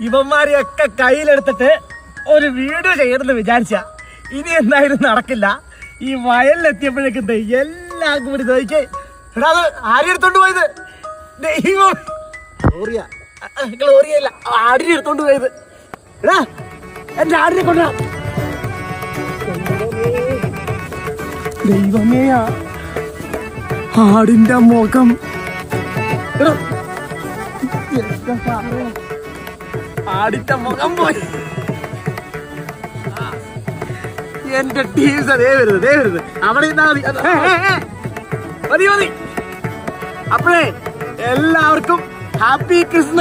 ഇവന്മാരെയൊക്കെ കയ്യിലെടുത്തിട്ട് ഒരു വീഡിയോ ചെയ്യണമെന്ന് വിചാരിച്ച ഇനി എന്തായാലും നടക്കില്ല. ഈ വയലിലെത്തിയപ്പോഴേക്കും എല്ലാം കൂടി ചോദിച്ചേ, എടാ അത് ആരും എടുത്തോണ്ട് പോയത്? ദൈവം, ഗ്ലോറിയല്ല, ആടിനെ എടുത്തോണ്ട് പോയത്. എടാ എന്റെ ആടിനെ കൊണ്ടുവരാ. ദൈവമേയാ, ആടിന്റെ മുഖം. ആടിന്റെ മുഖം പോയി. എന്റെ ടീംസ് അതേ വരുന്നത് അവിടെ മതി. അപ്പോഴേ എല്ലാവർക്കും ഹാപ്പി ക്രിസ്മസ്.